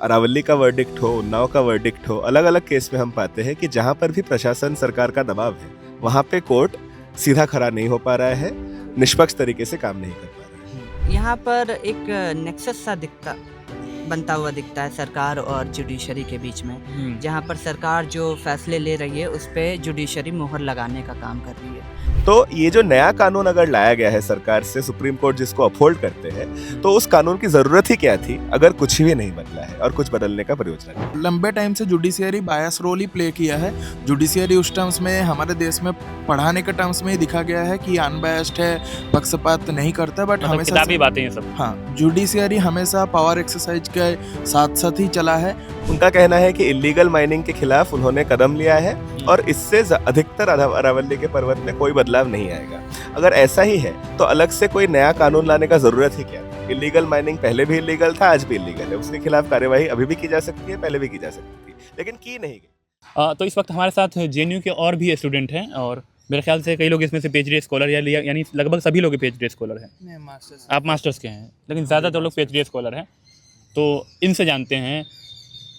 अरावली का वर्डिक्ट हो, उन्नाव का वर्डिक्ट हो, अलग अलग केस में हम पाते हैं कि जहां पर भी प्रशासन सरकार का दबाव है वहां पे कोर्ट सीधा खड़ा नहीं हो पा रहा है, निष्पक्ष तरीके से काम नहीं कर पा रहा है। यहाँ पर एक नेक्सस सा बनता हुआ दिखता है सरकार और जुडिशरी के बीच में, जहाँ पर सरकार जो फैसले ले रही है उस पे जुडिशरी मोहर लगाने का काम कर रही है। तो ये जो नया कानून अगर लाया गया है सरकार से, सुप्रीम कोर्ट जिसको अपहोल्ड करते हैं, तो उस कानून की जरूरत ही क्या थी अगर कुछ भी नहीं बदला है और कुछ बदलने का प्रयोजन नहीं। लंबे टाइम से जुडिशियरी बायस रोल ही प्ले किया है। जुडिशियरी उस टर्म्स में हमारे देश में पढ़ाने के टर्म्स में ही दिखा गया है कि अनबायस्ड है, पक्षपात नहीं करता, बट मतलब हमेशा किताबी बातें हैं सब। हाँ, जुडिशियरी हमेशा पावर एक्सरसाइज के साथ साथ ही चला है। उनका कहना है कि इलीगल माइनिंग के खिलाफ उन्होंने कदम लिया है और इससे अधिकतर अरावली के पर्वत में कोई बदलाव नहीं आएगा। अगर ऐसा ही है तो अलग से कोई नया कानून लाने का जरूरत ही क्या? इलीगल माइनिंग पहले भी इलीगल था, आज भी इलीगल है, उसके खिलाफ कार्यवाही अभी भी की जा सकती है, पहले भी की जा सकती थी, लेकिन की नहीं गई। तो इस वक्त हमारे साथ जेएनयू के और भी स्टूडेंट हैं और मेरे ख्याल से कई लोग इसमें से पीएचडी स्कॉलर यानी लगभग सभी लोग पीएचडी स्कॉलर हैं। आप मास्टर्स के हैं, लेकिन ज़्यादातर लोग पीएचडी स्कॉलर हैं। तो इनसे जानते हैं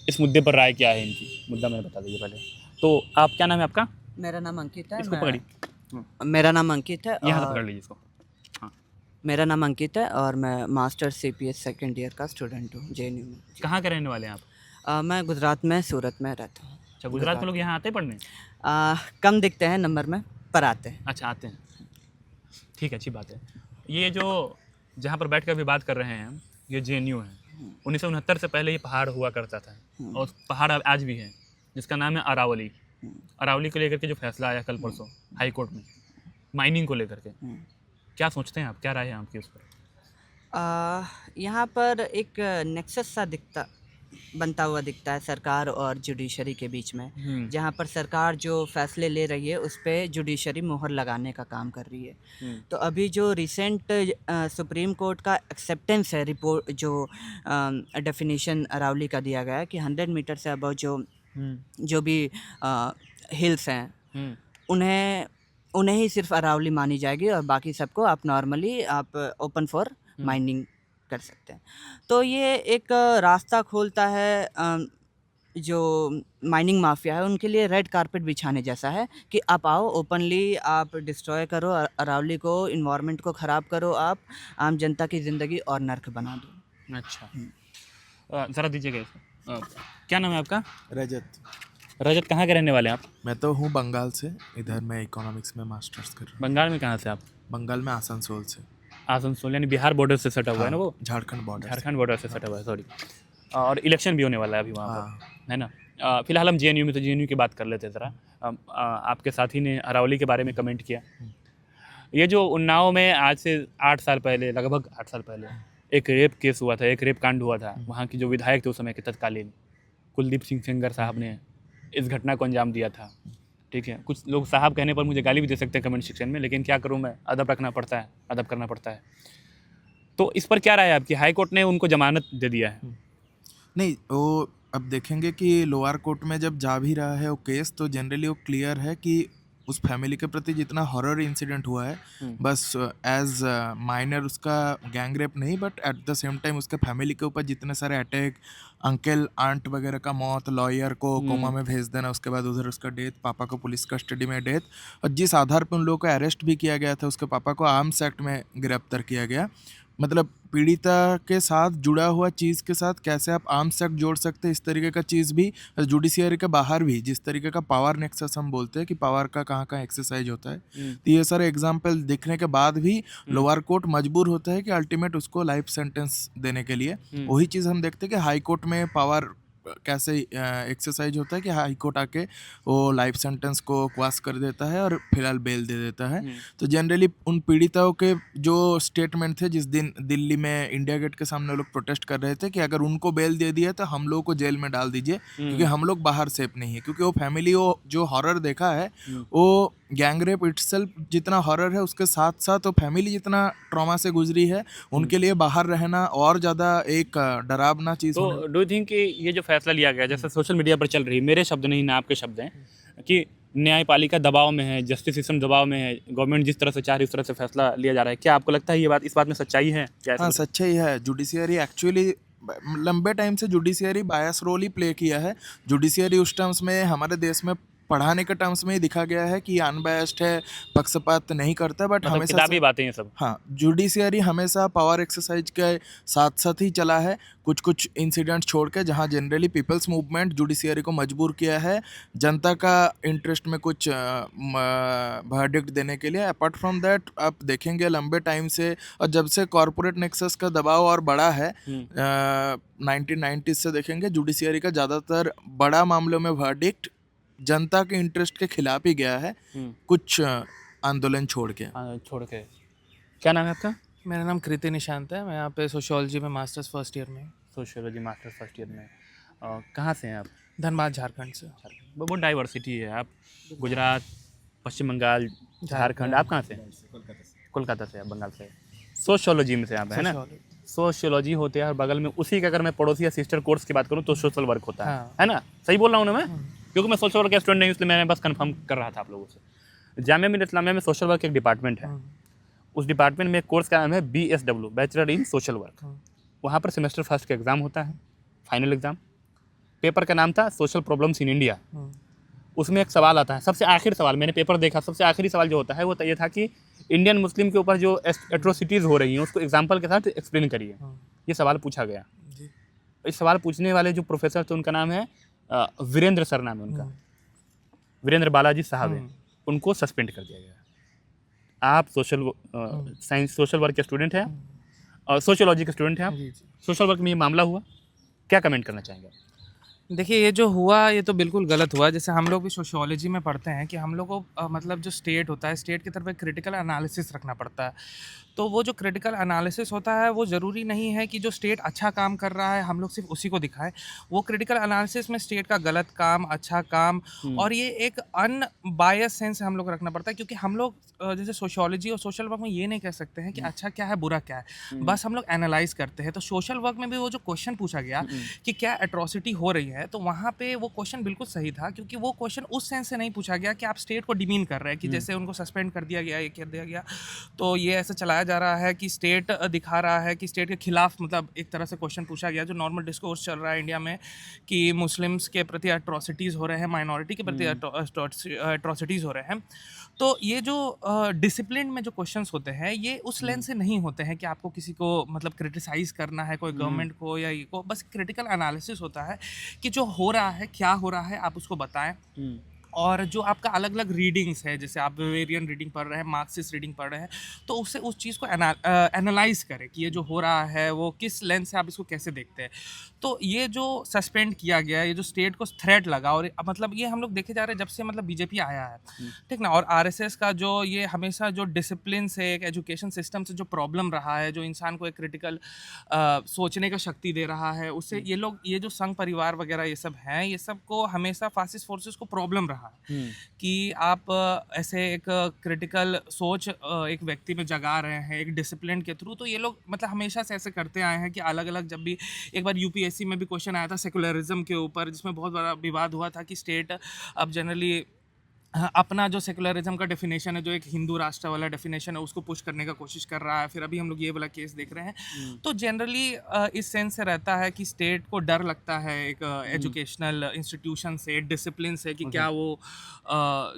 इस मुद्दे पर राय क्या है इनकी। मुद्दा मैं बता दीजिए पहले। तो आप, क्या नाम है आपका? मेरा नाम अंकित है। इसको पकड़ी, मेरा नाम अंकित है। यहाँ से पकड़ लीजिए इसको। मेरा नाम अंकित है और मैं मास्टर सीपीएस सेकेंड ईयर का स्टूडेंट हूँ जेएनयू में। कहाँ के रहने वाले हैं आप? मैं गुजरात में सूरत में रहता हूँ। अच्छा, गुजरात में लोग यहाँ आते हैं पढ़ने? कम दिखते हैं नंबर में, पर आते हैं। अच्छा, आते हैं, ठीक है, अच्छी बात है। ये जो जहाँ पर बैठ कर भी बात कर रहे हैं हम, ये जेएनयू है। 1969 से पहले ये पहाड़ हुआ करता था और पहाड़ आज भी है, जिसका नाम है अरावली। अरावली को लेकर के जो फैसला आया कल परसों हाई कोर्ट में माइनिंग को लेकर के, क्या सोचते हैं आप, क्या राय है आपकी उस पर? यहाँ पर एक नेक्सस सा बनता हुआ दिखता है सरकार और जुडिशरी के बीच में, जहाँ पर सरकार जो फैसले ले रही है उस पे जुडिशरी मोहर लगाने का काम कर रही है। तो अभी जो रिसेंट सुप्रीम कोर्ट का एक्सेप्टेंस है रिपोर्ट, जो डेफिनेशन अरावली का दिया गया है कि 100 मीटर से अबव जो भी हिल्स हैं उन्हें ही सिर्फ अरावली मानी जाएगी और बाकी सबको आप नॉर्मली आप ओपन फॉर माइनिंग कर सकते हैं। तो ये एक रास्ता खोलता है जो माइनिंग माफिया है उनके लिए रेड कारपेट बिछाने जैसा है कि आप आओ, ओपनली आप डिस्ट्रॉय करो अरावली को, इन्वायरमेंट को ख़राब करो, आप आम जनता की ज़िंदगी और नर्क बना दो। अच्छा, ज़रा दीजिएगा इसको। क्या नाम है आपका? रजत। रजत, कहाँ के रहने वाले हैं आप? मैं तो हूँ बंगाल से, इधर मैं इकोनॉमिक्स में मास्टर्स कर रहा हूँ। बंगाल में कहाँ से आप? बंगाल में आसनसोल से। आसनसोल यानी बिहार बॉर्डर से सटा हुआ है ना वो? झारखंड बॉर्डर से सटा हुआ है, सॉरी। और इलेक्शन भी होने वाला है अभी वहाँ पर, है ना? फिलहाल हम जेएनयू में, तो जेएनयू की बात कर लेते हैं ज़रा। आपके साथी ने अरावली के बारे में कमेंट किया। ये जो उन्नाव में आज से 8 साल पहले, लगभग 8 साल पहले एक रेप केस हुआ था, एक रेप कांड हुआ था, वहाँ की जो विधायक थे उस समय के तत्कालीन कुलदीप सिंह सेंगर साहब ने इस घटना को अंजाम दिया था। ठीक है, कुछ लोग साहब कहने पर मुझे गाली भी दे सकते हैं कमेंट सेक्शन में, लेकिन क्या करूं मैं, अदब रखना पड़ता है, अदब करना पड़ता है। तो इस पर क्या राय है आपकी? हाई कोर्ट ने उनको जमानत दे दिया है। नहीं, वो अब देखेंगे कि लोअर कोर्ट में जब जा भी रहा है वो केस, तो जनरली वो क्लियर है कि उस फैमिली के प्रति जितना हॉरर इंसिडेंट हुआ है, बस एज माइनर उसका गैंग रेप नहीं, but at the same time उसके फैमिली के ऊपर जितने सारे अटैक, अंकल आंट वगैरह का मौत, लॉयर को कोमा में भेज देना, उसके बाद उधर उसका डेथ, पापा को पुलिस कस्टडी में डेथ, और जिस आधार पर उन लोगों को अरेस्ट भी किया गया था, उसके पापा को आर्म्स एक्ट में गिरफ्तार किया गया। मतलब पीड़िता के साथ जुड़ा हुआ चीज़ के साथ कैसे आप आर्म्स एक्ट जोड़ सकते हैं, इस तरीके का चीज़ भी जुडिशियरी के बाहर भी, जिस तरीके का पावर नेक्सस हम बोलते हैं कि पावर का कहाँ कहाँ एक्सरसाइज होता है, तो ये सारे एग्जाम्पल दिखने के बाद भी लोअर कोर्ट मजबूर होता है कि अल्टीमेट उसको लाइफ सेंटेंस देने के लिए। वही चीज़ हम देखते हैं कि हाई कोर्ट में पावर कैसे एक्सरसाइज होता है कि हाई कोर्ट आके वो लाइफ सेंटेंस को क्वाश कर देता है और फिलहाल बेल दे देता है। तो जनरली उन पीड़िताओं के जो स्टेटमेंट थे, जिस दिन दिल्ली में इंडिया गेट के सामने लोग प्रोटेस्ट कर रहे थे कि अगर उनको बेल दे दिया तो हम लोगों को जेल में डाल दीजिए, क्योंकि हम लोग बाहर सेफ नहीं है, क्योंकि वो फैमिली वो जो हॉरर देखा है, वो गैंग रेप इटसेल्फ जितना हॉरर है, उसके साथ साथ वो फैमिली जितना ट्रॉमा से गुजरी है, उनके लिए बाहर रहना और ज़्यादा एक डरावना चीज़। तो डू यू थिंक कि ये जो फैसला लिया गया, जैसे सोशल मीडिया पर चल रही, मेरे शब्द नहीं ना आपके शब्द हैं, कि न्यायपालिका दबाव में है, जस्टिस सिस्टम दबाव में है, गवर्नमेंट जिस तरह से चाह रही उस तरह से फैसला लिया जा रहा है, क्या आपको लगता है ये बात, इस बात में सच्चाई है? हाँ, सच्चाई है। जुडिशियरी एक्चुअली लंबे टाइम से जुडिशियरी बायस रोल ही प्ले किया है। जुडिशियरी उस टर्म्स में हमारे देश में पढ़ाने के टर्म्स में ही दिखा गया है कि अनबायस्ड है, पक्षपात नहीं करता, बट मतलब हमेशा किताबी बातें ये सब। हाँ, जुडिशियरी हमेशा पावर एक्सरसाइज के साथ साथ ही चला है, कुछ कुछ इंसिडेंट छोड़ के, जहाँ जनरली पीपल्स मूवमेंट जुडिशियरी को मजबूर किया है जनता का इंटरेस्ट में कुछ वर्डिक्ट देने के लिए। अपार्ट फ्रॉम दैट आप देखेंगे लंबे टाइम से, और जब से कॉरपोरेट नेक्सस का दबाव और बड़ा है 1990s से देखेंगे, जुडिशियरी का ज़्यादातर बड़ा मामलों में वर्डिक्ट जनता के इंटरेस्ट के खिलाफ ही गया है, कुछ आंदोलन छोड़ के। छोड़ के। क्या नाम है आपका? मेरा नाम कृति निशांत है। मैं यहाँ पे सोशियोलॉजी में मास्टर्स फर्स्ट ईयर में हूँ। सोशियोलॉजी मास्टर्स फर्स्ट ईयर में। कहाँ से हैं आप? धनबाद झारखंड से। बहुत डाइवर्सिटी है। आप गुजरात, पश्चिम बंगाल, झारखंड। आप कहाँ से हैं? कोलकाता से। आप बंगाल से। सोशियोलॉजी में से आप है ना? सोशियोलॉजी होते हैं और बगल में उसी का अगर मैं पड़ोसी या सिस्टर कोर्स की बात करूँ तो सोशल वर्क होता है। हाँ। है ना? सही बोल रहा हूँ ना मैं? क्योंकि मैं सोशल वर्क का स्टूडेंट नहीं हूँ, इसलिए मैंने बस कंफर्म कर रहा था आप लोगों से। जामिया मिल्लिया इस्लामिया में सोशल वर्क एक डिपार्टमेंट है। उस डिपार्टमेंट में एक कोर्स का नाम है BSW, bachelor in social work. वहाँ पर सेमेस्टर फर्स्ट का एग्ज़ाम होता है, फाइनल एग्ज़ाम। पेपर का नाम था सोशल प्रॉब्लम्स इन इंडिया। उसमें एक सवाल आता है, सबसे आखिरी सवाल मैंने पेपर देखा, सबसे आखिरी सवाल जो होता है वो ये था कि इंडियन मुस्लिम के ऊपर जो एट्रोसिटीज़ हो रही हैं उसको एग्जाम्पल के साथ एक्सप्लेन करिए। ये सवाल पूछा गया। इस सवाल पूछने वाले जो प्रोफेसर थे उनका नाम है वीरेंद्र सर नाम है उनका, वीरेंद्र बालाजी साहब हैं। उनको सस्पेंड कर दिया गया। आप साइंस सोशल वर्क के स्टूडेंट हैं और सोशियोलॉजी के स्टूडेंट हैं आप। सोशल वर्क में ये मामला हुआ, क्या कमेंट करना चाहेंगे? देखिए, ये जो हुआ ये तो बिल्कुल गलत हुआ। जैसे हम लोग भी सोशियोलॉजी में पढ़ते हैं कि हम लोग को मतलब जो स्टेट होता है, स्टेट की तरफ एक क्रिटिकल एनालिसिस रखना पड़ता है। तो वो जो क्रिटिकल एनालिसिस होता है वो ज़रूरी नहीं है कि जो स्टेट अच्छा काम कर रहा है हम लोग सिर्फ उसी को दिखाएं। वो क्रिटिकल एनालिसिस में स्टेट का गलत काम, अच्छा काम, और ये एक अनबायस सेंस हम लोग रखना पड़ता है। क्योंकि हम लोग जैसे सोशियोलॉजी और सोशल वर्क में ये नहीं कह सकते हैं कि अच्छा क्या है, बुरा क्या है, बस हम लोग एनालाइज करते हैं। तो सोशल वर्क में भी वो जो क्वेश्चन पूछा गया कि क्या एट्रोसिटी हो रही है, तो वहाँ पे वो क्वेश्चन बिल्कुल सही था। क्योंकि वो क्वेश्चन उस सेंस से नहीं पूछा गया कि आप स्टेट को डिमीन कर रहे हैं कि जैसे उनको सस्पेंड कर दिया गया, ये कर दिया गया, तो ये ऐसा चलाया जा रहा है कि स्टेट दिखा रहा है कि स्टेट के खिलाफ, मतलब एक तरह से क्वेश्चन पूछा गया जो नॉर्मल डिस्कोर्स चल रहा है इंडिया में कि मुस्लिम्स के प्रति एट्रोसिटीज़ हो रहे हैं, माइनॉरिटी के प्रति एट्रोसिटीज़ हो रहे हैं। तो ये जो डिसिप्लिन में जो क्वेश्चंस होते हैं ये उस लेंस से नहीं होते हैं कि आपको किसी को मतलब क्रिटिसाइज़ करना है, कोई गवर्नमेंट को या ये को। बस क्रिटिकल एनालिसिस होता है कि जो हो रहा है, क्या हो रहा है, आप उसको बताएं। और जो आपका अलग अलग रीडिंग्स है, जैसे आप वेरियन रीडिंग पढ़ रहे हैं, मार्क्सिस्ट रीडिंग पढ़ रहे हैं, तो उससे उस चीज़ को एनालाइज करें कि ये जो हो रहा है वो किस लेंस से आप इसको कैसे देखते हैं। तो ये जो सस्पेंड किया गया, ये जो स्टेट को थ्रेट लगा, और मतलब ये हम लोग देखे जा रहे हैं जब से मतलब बीजेपी आया है, ठीक ना। और आरएसएस का जो ये हमेशा जो डिसिप्लिन से, एक एजुकेशन सिस्टम से जो प्रॉब्लम रहा है, जो इंसान को एक क्रिटिकल सोचने का शक्ति दे रहा है, उससे ये लोग, ये जो संघ परिवार वगैरह ये सब हैं, ये सब को हमेशा फासिस्ट फोर्सेस को प्रॉब्लम रहा कि आप ऐसे एक क्रिटिकल सोच एक व्यक्ति में जगा रहे हैं एक डिसिप्लिन के थ्रू। तो ये लोग मतलब हमेशा से ऐसे करते आए हैं कि अलग अलग, जब भी एक बार यूपीएससी में भी क्वेश्चन आया था सेकुलरिज्म के ऊपर, जिसमें बहुत बड़ा विवाद हुआ था कि स्टेट अब जनरली अपना जो सेकुलरिज्म का डेफिनेशन है, जो एक हिंदू राष्ट्र वाला डेफिनेशन है, उसको पुश करने का कोशिश कर रहा है। फिर अभी हम लोग ये वाला केस देख रहे हैं। तो जनरली इस सेंस से रहता है कि स्टेट को डर लगता है एक एजुकेशनल इंस्टीट्यूशन से, डिसिप्लिन से, कि क्या वो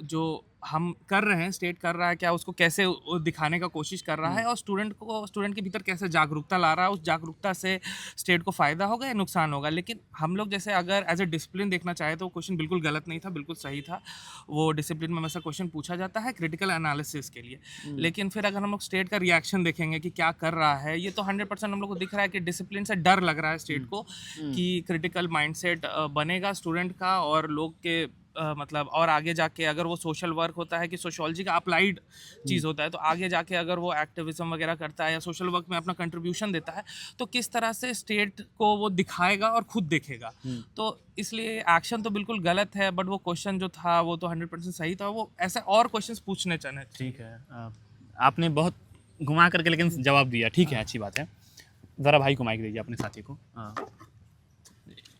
जो हम कर रहे हैं, स्टेट कर रहा है, क्या उसको कैसे दिखाने का कोशिश कर रहा है, और स्टूडेंट के भीतर कैसे जागरूकता ला रहा है, उस जागरूकता से स्टेट को फ़ायदा होगा या नुकसान होगा। लेकिन हम लोग जैसे अगर एज ए डिसिप्लिन देखना चाहे तो वो क्वेश्चन बिल्कुल गलत नहीं था, बिल्कुल सही था। वो डिसिप्लिन में हमेशा क्वेश्चन पूछा जाता है क्रिटिकल एनालिसिस के लिए। लेकिन फिर अगर हम लोग स्टेट का रिएक्शन देखेंगे कि क्या कर रहा है, ये तो 100% हम लोग को दिख रहा है कि डिसिप्लिन से डर लग रहा है स्टेट को कि क्रिटिकल माइंडसेट बनेगा स्टूडेंट का, और लोग के मतलब और आगे जाके अगर वो सोशल वर्क होता है कि सोशियोलॉजी का अप्लाइड चीज़ होता है, तो आगे जाके अगर वो एक्टिविज्म वगैरह करता है या सोशल वर्क में अपना कंट्रीब्यूशन देता है, तो किस तरह से स्टेट को वो दिखाएगा और खुद देखेगा। तो इसलिए एक्शन तो बिल्कुल गलत है, बट वो क्वेश्चन जो था वो तो 100% सही था। वो ऐसे और क्वेश्चन पूछने चाहिए। ठीक है, आपने बहुत घुमा करके लेकिन जवाब दिया, ठीक है, अच्छी बात है। ज़रा भाई को माइक दीजिए, अपने साथी को।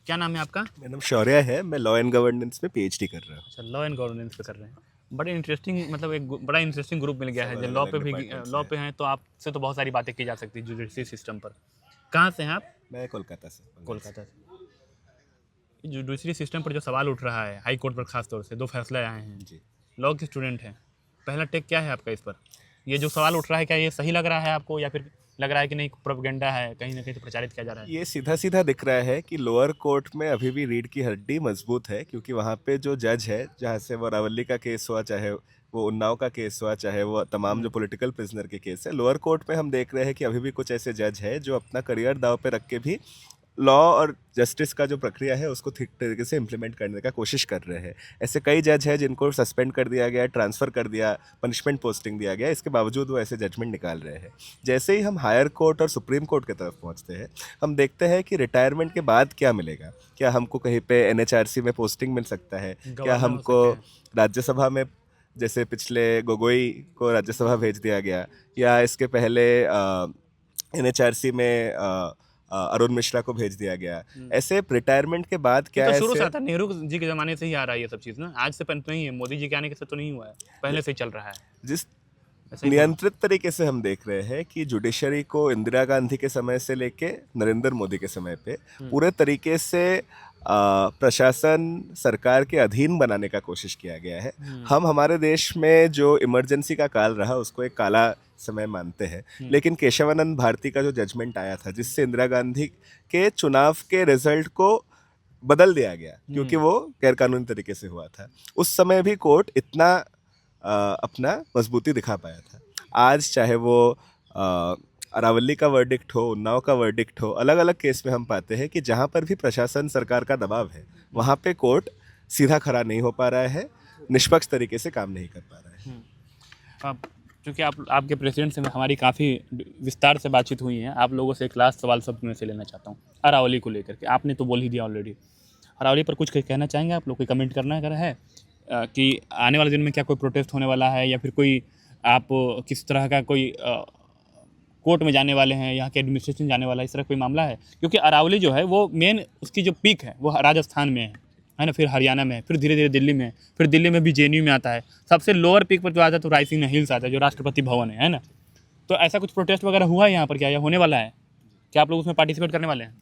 क्या नाम है आपका? मेरा नाम शौर्य है, मैं लॉ एंड गवर्नेंस में PhD कर रहा हूँ। अच्छा, लॉ एंड गवर्नेंस पे कर रहे हैं। बड़े इंटरेस्टिंग, मतलब एक बड़ा इंटरेस्टिंग ग्रुप मिल गया है जो लॉ पे भी, लॉ पे हैं, तो आपसे तो बहुत सारी बातें की जा सकती है जुडिशरी सिस्टम पर। कहाँ से हैं आप? मैं कोलकाता से। कोलकाता से। जुडिशरी सिस्टम पर जो सवाल उठ रहा है हाई कोर्ट पर खास तौर से 2 फैसले आए हैं जी। लॉ के स्टूडेंट हैं, पहला टेक क्या है आपका इस पर? ये जो सवाल उठ रहा है क्या ये सही लग रहा है आपको, या फिर लग रहा है कि नहीं प्रोपेगेंडा है, कहीं ना कहीं तो प्रचारित किया जा रहा है? ये सीधा सीधा दिख रहा है कि लोअर कोर्ट में अभी भी रीढ़ की हड्डी मजबूत है, क्योंकि वहाँ पे जो जज है, जहाँ से वो रावल्ली का केस हुआ, चाहे वो उन्नाव का केस हुआ, चाहे वो तमाम जो पॉलिटिकल प्रिजनर के केस है, लोअर कोर्ट में हम देख रहे हैं कि अभी भी कुछ ऐसे जज है जो अपना करियर दाव पे रख के भी लॉ और जस्टिस का जो प्रक्रिया है उसको ठीक तरीके से इम्प्लीमेंट करने का कोशिश कर रहे हैं। ऐसे कई जज हैं जिनको सस्पेंड कर दिया गया, ट्रांसफ़र कर दिया, पनिशमेंट पोस्टिंग दिया गया, इसके बावजूद वो ऐसे जजमेंट निकाल रहे हैं। जैसे ही हम हायर कोर्ट और सुप्रीम कोर्ट की तरफ पहुंचते हैं, हम देखते हैं कि रिटायरमेंट के बाद क्या मिलेगा। क्या हमको कहीं पे NHRC में पोस्टिंग मिल सकता है? क्या गवर्नर हो हमको सकते राज्यसभा में, जैसे पिछले गोगोई को राज्यसभा भेज दिया गया, या इसके पहले NHRC में अरुण मिश्रा को भेज दिया गया, ऐसे रिटायरमेंट के बाद क्या ये तो शुरू ऐसे से आता है, नेहरू जी के ज़माने से ही आ रहा है ये सब चीज़ ना, आज से तो नहीं है, मोदी जी के आने के से तो नहीं हुआ है, पहले से ही चल रहा है। जिस ऐसा ही नियंत्रित तरीके से हम देख रहे हैं कि जुडिशरी को इंदिरा गांधी के समय से लेके नरेंद्र मोदी के समय पे पूरे तरीके से प्रशासन सरकार के अधीन बनाने का कोशिश किया गया है। हम हमारे देश में जो इमरजेंसी का काल रहा उसको एक काला समय मानते हैं, लेकिन केशवानंद भारती का जो जजमेंट आया था, जिससे इंदिरा गांधी के चुनाव के रिजल्ट को बदल दिया गया, क्योंकि वो गैरकानूनी तरीके से हुआ था, उस समय भी कोर्ट इतना अपना मजबूती दिखा पाया था। आज चाहे वो अरावली का वर्डिक्ट हो, उन्नाव का वर्डिक्ट हो, अलग अलग केस में हम पाते हैं कि जहाँ पर भी प्रशासन सरकार का दबाव है, वहाँ पे कोर्ट सीधा खड़ा नहीं हो पा रहा है, निष्पक्ष तरीके से काम नहीं कर पा रहा है। अब चूँकि आपके प्रेसिडेंट से हमारी काफ़ी विस्तार से बातचीत हुई है, आप लोगों से एक लास्ट सवाल सब में से लेना चाहता हूँ अरावली को लेकर के। आपने तो बोल ही दिया ऑलरेडी, अरावली पर कुछ कहना चाहेंगे आप लोग? कोई कमेंट करना अगर है कि आने वाले दिन में क्या कोई प्रोटेस्ट होने वाला है, या फिर कोई आप किस तरह का कोई कोर्ट में जाने वाले हैं, यहाँ के एडमिनिस्ट्रेशन जाने वाला है, इस तरह कोई मामला है? क्योंकि अरावली जो है वो मेन उसकी जो पीक है वो राजस्थान में है ना, फिर हरियाणा में है, फिर धीरे धीरे दिल्ली में है, फिर दिल्ली में भी JNU में आता है, सबसे लोअर पीक पर जो आता है तो रायसीना हिल्स आता है जो राष्ट्रपति भवन है ना। तो ऐसा कुछ प्रोटेस्ट वगैरह हुआ है यहाँ पर क्या, या होने वाला है? क्या आप लोग उसमें पार्टिसिपेट करने वाले हैं?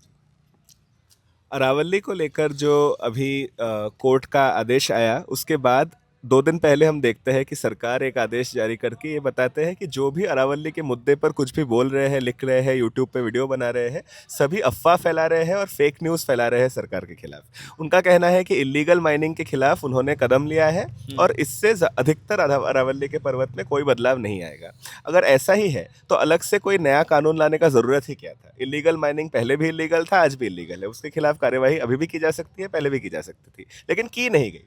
अरावली को लेकर जो अभी कोर्ट का आदेश आया, उसके बाद 2 दिन पहले हम देखते हैं कि सरकार एक आदेश जारी करके ये बताते हैं कि जो भी अरावली के मुद्दे पर कुछ भी बोल रहे हैं, लिख रहे हैं, यूट्यूब पे वीडियो बना रहे हैं, सभी अफवाह फैला रहे हैं और फेक न्यूज़ फैला रहे हैं सरकार के खिलाफ। उनका कहना है कि इलीगल माइनिंग के खिलाफ उन्होंने कदम लिया है और इससे अधिकतर अरावली के पर्वत में कोई बदलाव नहीं आएगा। अगर ऐसा ही है तो अलग से कोई नया कानून लाने का ज़रूरत ही क्या था? इलीगल माइनिंग पहले भी इलीगल था, आज भी इलीगल है, उसके खिलाफ कार्यवाही अभी भी की जा सकती है, पहले भी की जा सकती थी, लेकिन की नहीं गई।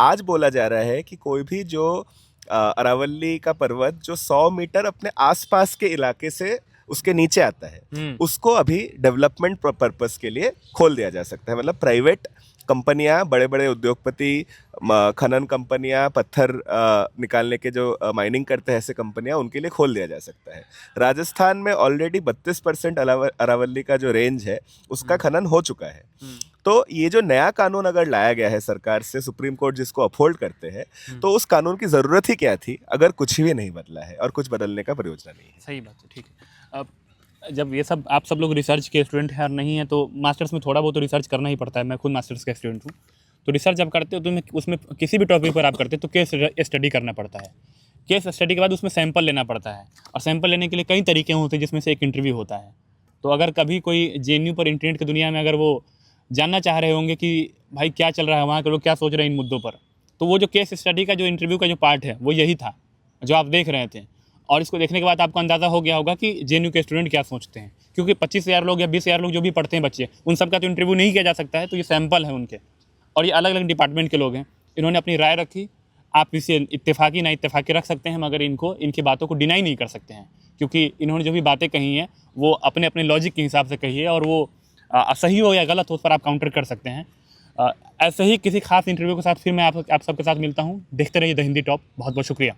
आज बोला जा रहा है कि कोई भी जो अरावली का पर्वत जो 100 मीटर अपने आसपास के इलाके से उसके नीचे आता है, उसको अभी डेवलपमेंट पर्पस के लिए खोल दिया जा सकता है। मतलब प्राइवेट कंपनियां, बड़े बड़े उद्योगपति, खनन कंपनियां, पत्थर निकालने के जो माइनिंग करते हैं ऐसे कंपनियां, उनके लिए खोल दिया जा सकता है। राजस्थान में ऑलरेडी 32% अरावली का जो रेंज है उसका खनन हो चुका है। तो ये जो नया कानून अगर लाया गया है सरकार से, सुप्रीम कोर्ट जिसको अपहोल्ड करते हैं, तो उस कानून की ज़रूरत ही क्या थी अगर कुछ भी नहीं बदला है और कुछ बदलने का परियोजना नहीं है। सही बात है, ठीक है। अब जब ये सब आप सब लोग रिसर्च के स्टूडेंट हैं और नहीं है तो मास्टर्स में थोड़ा बहुत तो रिसर्च करना ही पड़ता है। मैं खुद मास्टर्स का स्टूडेंट हूँ, तो रिसर्च जब करते हो तो उसमें किसी भी टॉपिक पर आप करते हो तो केस स्टडी करना पड़ता है। केस स्टडी के बाद उसमें सैंपल लेना पड़ता है, और सैंपल लेने के लिए कई तरीके होते हैं जिसमें से एक इंटरव्यू होता है। तो अगर कभी कोई JNU पर इंटरनेट की दुनिया में अगर वो जानना चाह रहे होंगे कि भाई क्या चल रहा है, वहाँ के लोग क्या सोच रहे हैं इन मुद्दों पर, तो वो जो केस स्टडी का जो इंटरव्यू का जो पार्ट है वो यही था जो आप देख रहे थे। और इसको देखने के बाद आपको अंदाज़ा हो गया होगा कि JNU के स्टूडेंट क्या सोचते हैं, क्योंकि 25,000 लोग या 20,000 लोग जो भी पढ़ते हैं बच्चे, उन सबका तो इंटरव्यू नहीं किया जा सकता है। तो ये सैंपल है उनके, और ये अलग अलग डिपार्टमेंट के लोग हैं, इन्होंने अपनी राय रखी। आप इसे इत्तेफाकी ना इत्तेफाकी रख सकते हैं, मगर इनकी बातों को डिनाई नहीं कर सकते हैं, क्योंकि इन्होंने जो भी बातें कही हैं वो अपने अपने लॉजिक के हिसाब से कही है, और वो सही हो या गलत हो उस पर आप काउंटर कर सकते हैं। ऐसे ही किसी खास इंटरव्यू के साथ फिर मैं आप सबके साथ मिलता हूँ। देखते रहिए द हिंदी टॉप। बहुत बहुत शुक्रिया।